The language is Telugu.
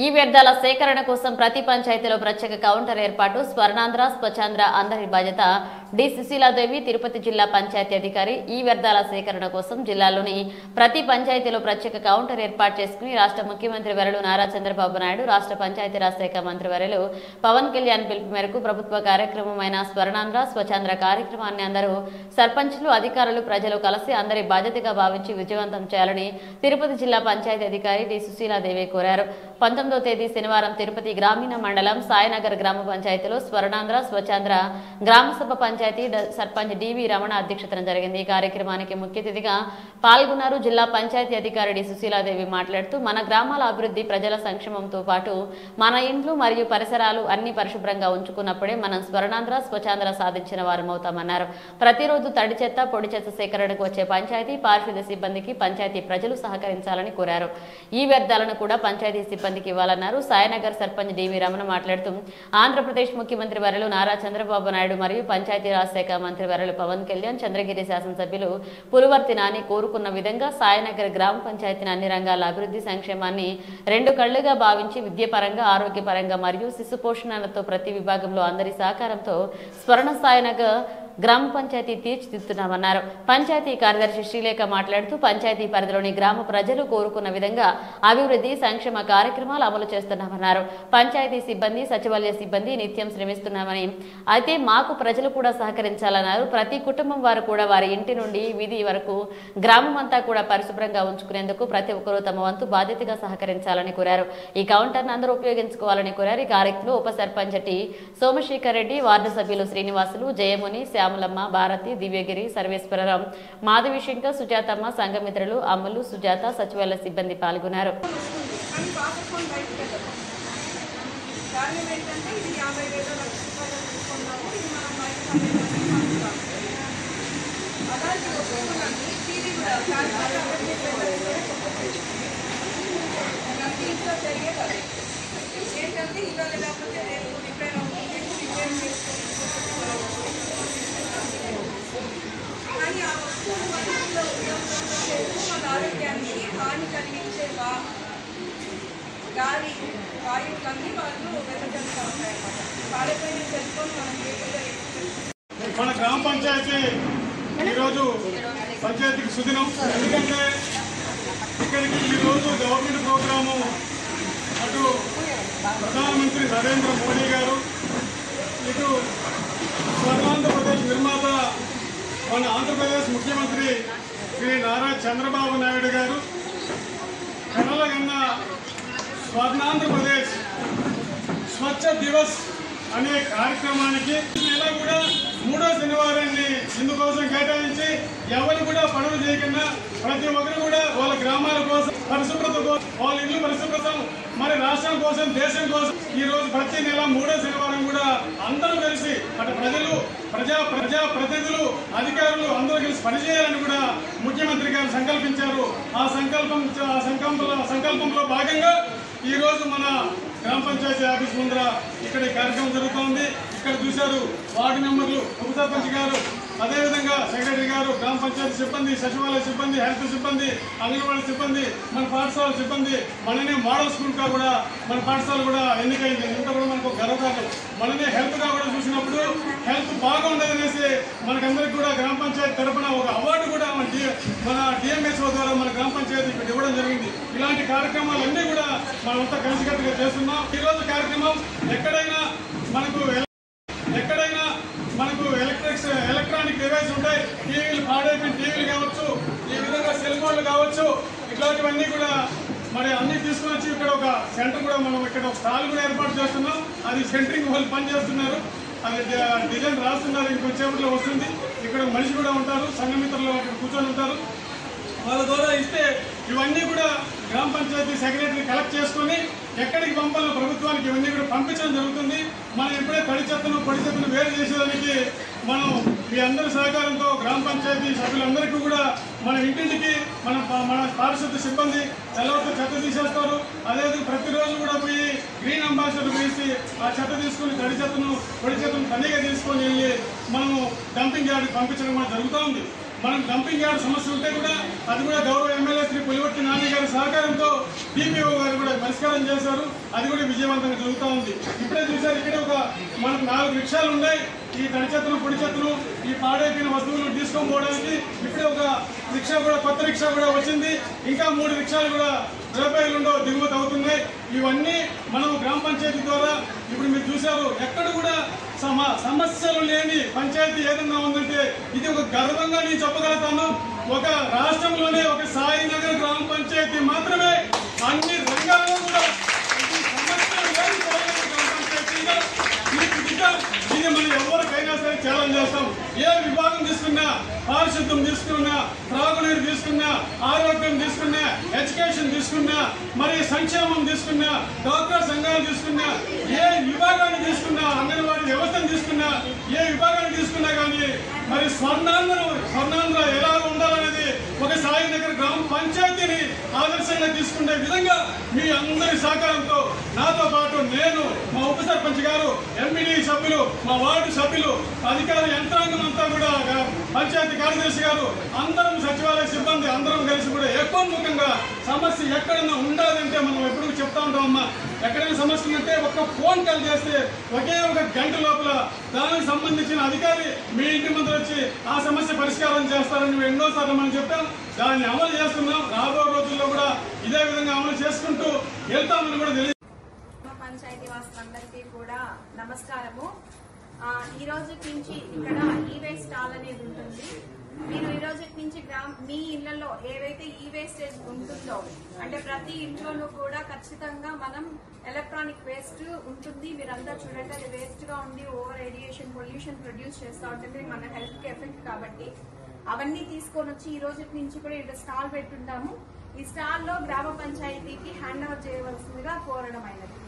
ఈ వ్యర్థాల సేకరణ కోసం ప్రతి పంచాయతీలో ప్రత్యేక కౌంటర్ ఏర్పాటు. స్వర్ణాంధ్ర స్వచ్ఛాంధ్ర అందరి బాధ్యత. డి సుశీలాదేవి తిరుపతి జిల్లా పంచాయతీ అధికారి. ఈ వ్యర్థాల సేకరణ కోసం జిల్లాలోని ప్రతి పంచాయతీలో ప్రత్యేక కౌంటర్ ఏర్పాటు చేసుకుని రాష్ట్ర ముఖ్యమంత్రి వర్యులు నారా చంద్రబాబు నాయుడు, రాష్ట్ర పంచాయతీరాజ్ శాఖ మంత్రి వర్యులు పవన్ కళ్యాణ్ పిలుపు మేరకు ప్రభుత్వ కార్యక్రమమైన స్వర్ణాంధ్ర స్వచ్ఛాంధ్ర కార్యక్రమాన్ని అందరూ సర్పంచులు, అధికారులు, ప్రజలు కలిసి అందరి బాధ్యతగా భావించి విజయవంతం చేయాలని తిరుపతి జిల్లా పంచాయతీ అధికారి డి సుశీలాదేవి కోరారు. 19వ తేదీ శనివారం తిరుపతి గ్రామీణ మండలం సాయినగర్ గ్రామ పంచాయతీలో స్వర్ణాంధ్ర స్వచ్ఛాంధ్ర గ్రామసభ పంచాయతీ సర్పంచ్ డివి రమణ అధ్యక్షతన జరిగింది. ఈ కార్యక్రమానికి ముఖ్య అతిథిగా పాల్గొన్నారు. జిల్లా పంచాయతీ అధికారి డి సుశీలాదేవి మాట్లాడుతూ మన గ్రామాల అభివృద్ధి, ప్రజల సంక్షేమంతో పాటు మన ఇండ్లు మరియు పరిసరాలు అన్ని పరిశుభ్రంగా ఉంచుకున్నప్పుడే మనం స్వర్ణాంధ్ర స్వచ్ఛాంధ్ర సాధించిన వారమవుతామన్నారు. ప్రతిరోజు తడి చెత్త, పొడి చెత్త సేకరణకు వచ్చే పంచాయతీ పారిశుద్ధ్య సిబ్బందికి పంచాయతీ ప్రజలు సహకరించాలని కోరారు. ఈ వ్యర్థాలను కూడా పంచాయతీ సిబ్బందికి ఇవ్వాలన్నారు. సాయినగర్ సర్పంచ్ డివి రమణ మాట్లాడుతూ ఆంధ్రప్రదేశ్ ముఖ్యమంత్రి వర్యులు నారా చంద్రబాబు నాయుడు మరియు పంచాయతీరాజ్ శాఖ మంత్రి వర్యులు పవన్ కళ్యాణ్, చంద్రగిరి శాసనసభ్యులు పులువర్తి నాని కోరుకున్న విధంగా సాయినగర్ గ్రామ పంచాయతీని అన్ని రంగాల అభివృద్ధి, సంక్షేమాన్ని రెండు కళ్లుగా భావించి విద్యాపరంగా, ఆరోగ్యపరంగా మరియు శిశు పోషణలతో ప్రతి విభాగంలో అందరి సహకారంతో స్వర్ణ సాయినగర్ గ్రామ పంచాయతీ తీర్చిదిద్దుతున్నామన్నారు. పంచాయతీ కార్యదర్శి శ్రీలేఖ మాట్లాడుతూ పంచాయతీ పరిధిలోని గ్రామ ప్రజలు కోరుకున్న విధంగా అభివృద్ధి, సంక్షేమ కార్యక్రమాలు అమలు చేస్తున్నామన్నారు. పంచాయతీ సిబ్బంది, సచివాలయ సిబ్బంది నిత్యం శ్రమిస్తున్నామని, అయితే మాకు ప్రజలు కూడా సహకరించాలన్నారు. ప్రతి కుటుంబం వారు కూడా వారి ఇంటి నుండి వీధి వరకు గ్రామం అంతా కూడా పరిశుభ్రంగా ఉంచుకునేందుకు ప్రతి ఒక్కరూ తమ వంతు బాధ్యతగా సహకరించాలని కోరారు. ఈ కౌంటర్ను అందరూ ఉపయోగించుకోవాలని కోరారు. ఈ కార్యక్రమంలో ఉప సర్పంచ్ టి సోమశేఖర్ రెడ్డి, వార్డు సభ్యులు శ్రీనివాసులు, జయముని, శ్యామలమ్మ, భారతి, దివ్యగిరి, సర్వేశ్వరరాం, మాధవిశంకర్, సుజాతమ్మ, సంఘమిత్రులు, అమ్ములు, సుజాత, సచివాలయ సిబ్బంది పాల్గొన్నారు. ఆరోగ్యానికి హాని కలిగించే గాలి వాయువులన్నీ వాళ్ళు వెదజల్లుతూ ఉంటాయన్నమాట. పాడైపోయిన తెలుసుకొని మన గ్రామ పంచాయతీ ఈరోజు పంచాయతీకి సుదినం. ఎందుకంటే ఇక్కడికి ఈరోజు గవర్నమెంట్ ప్రోగ్రాము అటు ప్రధానమంత్రి నరేంద్ర మోడీ గారు, ఇటు స్వర్ణాంధ్రప్రదేశ్ నిర్మాత మన ఆంధ్రప్రదేశ్ ముఖ్యమంత్రి శ్రీ నారా చంద్రబాబు నాయుడు గారు కలలుగన్న స్వర్ణాంధ్రప్రదేశ్ స్వచ్ఛ దివస్ అనే కార్యక్రమానికి నెల కూడా 3వ శనివారాన్ని ఇందుకోసం కేటాయించి ఎవరు కూడా పనులు చేయకుండా ప్రతి ఒక్కరు కూడా వాళ్ళ గ్రామాల కోసం, పరిశుభ్రత కోసం, వాళ్ళ ఇల్లు పరిశుభ్రత, మరి రాష్ట్రం కోసం, దేశం కోసం ఈ రోజు ప్రతి నెల 3వ శనివారం కూడా అందరూ కలిసి అటు ప్రజలు, ప్రజాప్రతినిధులు, అధికారులు అందరూ కలిసి పనిచేయాలని కూడా ముఖ్యమంత్రి గారు సంకల్పించారు. ఆ సంకల్పంలో భాగంగా ఈ రోజు మన గ్రామ పంచాయతీ ఆఫీస్ ముందర ఇక్కడ ఈ కార్యక్రమం జరుగుతోంది. ఇక్కడ చూశారు వార్డు మెంబర్లు, ఉప సర్పంచ్ గారు, అదేవిధంగా సెక్రటరీ గారు, గ్రామ పంచాయతీ సిబ్బంది, సచివాలయ సిబ్బంది, హెల్త్ సిబ్బంది, అంగన్వాడీ సిబ్బంది, మన పాఠశాల సిబ్బంది, మననే మోడల్ స్కూల్గా కూడా మన పాఠశాల కూడా ఎన్నికైంది. ఇంత కూడా మనకు గర్వకారణం. మననే హెల్త్గా కూడా చూసినప్పుడు హెల్త్ బాగుండదనేసి మనకందరికీ కూడా గ్రామ పంచాయతీ తరఫున ఒక అవార్డు కూడా మన డిఎంఎస్ఓ ద్వారా మన గ్రామ పంచాయతీ ఇక్కడ ఇవ్వడం జరిగింది. ఇలాంటి కార్యక్రమాలన్నీ కూడా మనమంతా కలిసికట్టుగా చేస్తున్నాం. ఈరోజు కార్యక్రమం ఎక్కడైనా మనకు ఎలక్ట్రానిక్ డివైస్ ఉంటాయి. టీవీలు పాడైపోయిన టీవీలు కావచ్చు, ఈ విధంగా సెల్ ఫోన్లు కావచ్చు, ఇట్లాంటివన్నీ కూడా మరి అన్ని తీసుకుని వచ్చి ఇక్కడ ఒక సెంటర్ కూడా మనం ఇక్కడ ఒక స్టాల్ కూడా ఏర్పాటు చేస్తున్నాం. అది సెంటరింగ్ వాళ్ళు పని చేస్తున్నారు, అది డిజైన్ రాస్తున్నారు. ఇంకొంచెంలో వస్తుంది. ఇక్కడ మనిషి కూడా ఉంటారు, సంఘమిత్రులు అక్కడ కూర్చొని ఉంటారు. వాళ్ళ ద్వారా ఇస్తే ఇవన్నీ కూడా గ్రామ పంచాయతీ సెక్రటరీ కలెక్ట్ చేసుకొని ఎక్కడికి పంపాలో ప్రభుత్వానికి ఇవన్నీ కూడా పంపించడం జరుగుతుంది. మనం ఎప్పుడే తడి చెత్తను, పొడి చెత్తను వేరు చేసేదానికి మనం మీ అందరి సహకారంతో గ్రామ పంచాయతీ సభ్యులందరికీ కూడా మన ఇంటింటికి మన పారిశుద్ధ్య సిబ్బంది సెలవుతో చెత్త తీసేస్తారు. అదేవిధంగా ప్రతిరోజు కూడా పోయి గ్రీన్ అంబాసిడర్ వేసి ఆ చెత్త తీసుకుని తడి చెత్తను, పొడి చెత్తను తనిగా తీసుకొని వెళ్ళి మనము డంపింగ్ యార్డ్కి పంపించడం కూడా జరుగుతూ ఉంది. మనం డంపింగ్ యార్డ్ సమస్య ఉంటే కూడా అది కూడా గౌరవ ఎమ్మెల్యే శ్రీ పులివర్తి నాని గారి సహకారంతో డిపిఓ గారు కూడా పరిష్కారం చేశారు. అది కూడా విజయవంతంగా జరుగుతూ ఉంది. ఇప్పుడే చూసారు, ఇక్కడ మనకు 4 రిక్షాలు ఉన్నాయి. ఈ తడి చెత్తలు పొడి చెత్తలు ఈ పాడైపోయిన వస్తువులు తీసుకొని పోవడానికి ఇప్పుడే ఒక రిక్షా కూడా కొత్త రిక్షా కూడా వచ్చింది. ఇంకా 3 రిక్షాలు కూడా రేపాయలుండో దిగుమతి అవుతున్నాయి. ఇవన్నీ మనం గ్రామ పంచాయతీ ద్వారా ఇప్పుడు మీరు చూశారు, ఎక్కడ కూడా సమస్యలు లేని పంచాయతీ ఏదన్నా ఉందంటే ఇది ఒక గర్వంగా నేను చెప్పగలుగుతాను. ఒక రాష్ట్రంలోనే ఒక సాయినగర్ గ్రామ పంచాయతీ మాత్రమే అన్ని రంగాల్లో కూడా సమస్యలు లేని గ్రామ పంచాయతీగా ఇది మనం ఎవరికైనా సరే ఛాలెంజ్ చేస్తాం. ఏ విభాగం తీసుకున్నా, పారిశుద్ధ్యం తీసుకున్నా, త్రాగునీరు తీసుకున్నా, ఆరోగ్యం తీసుకున్నా, ఎడ్యుకేషన్ తీసుకున్నా, మరి సంక్షేమం తీసుకున్నా, డాక్టర్ సంఘాలు తీసుకున్నా, ఏ విభాగాన్ని తీసుకున్నా, అంగన్వాడీ వ్యవస్థను తీసుకున్నా, ఏ విభాగాన్ని తీసుకున్నా కానీ మరి స్వర్ణాంధ్ర ఎలా ఉండాలనేది ఒక సాయినగర్ గ్రామ పంచాయతీని ఆదర్శంగా తీసుకునే విధంగా మీ అందరి సహకారంతో నాతో పాటు నేను, మా ఉప సర్పంచ్ గారు, ఎంపీడీ సభ్యులు, మా వార్డు సభ్యులు, అధికార యంత్రాంగం అంతా కూడా, పంచాయతీ కార్యదర్శి గారు, అందరం సచివాలయ సిబ్బంది అందరం కలిసి కూడా ఎక్కువముఖంగా సమస్య ఎక్కడన్నా ఉండాలంటే మనం ఎప్పుడు చెప్తా ఉంటాం అమ్మా. ఎక్కడైనా సమస్య ఉంటే ఒక్క ఫోన్ కాల్ చేస్తే ఒకే ఒక గంట లోపల దానికి సంబంధించిన అధికారి మీ ఇంటి ముందు వచ్చి ఆ సమస్య పరిష్కారం చేస్తారని ఎన్నోసార్లు మనం చెప్పాం. దాన్ని అమలు చేస్తున్నాం. రాబో రోజుల్లో కూడా ఇదే విధంగా అమలు చేసుకుంటూ వెళ్తామని కూడా తెలియదు. పంచాయతీ వాసులందరికీ కూడా నమస్కారము. ఈ రోజు నుంచి ఇక్కడ ఈ వేస్ట్ స్టాల్ అనేది ఉంటుంది. మీరు ఈ రోజు నుంచి మీ ఇళ్లలో ఏవైతే ఈ వేస్టేజ్ ఉంటుందో, అంటే ప్రతి ఇంట్లోనూ కూడా ఖచ్చితంగా మనం ఎలక్ట్రానిక్ వేస్ట్ ఉంటుంది. మీరంతా చూడండి, అది వేస్ట్ గా ఉండి ఓవర్ రేడియేషన్, పొల్యూషన్ ప్రొడ్యూస్ చేస్తూ ఉంటుంది. మన హెల్త్ కి ఎఫెక్ట్ కాబట్టి అవన్నీ తీసుకొని వచ్చి ఈ రోజు నుంచి కూడా ఇక్కడ స్టాల్ పెట్టుంటాము. ఈ స్టాల్ లో గ్రామ పంచాయతీకి హ్యాండ్ ఓవర్ చేయవలసిందిగా కోరడం అయినది.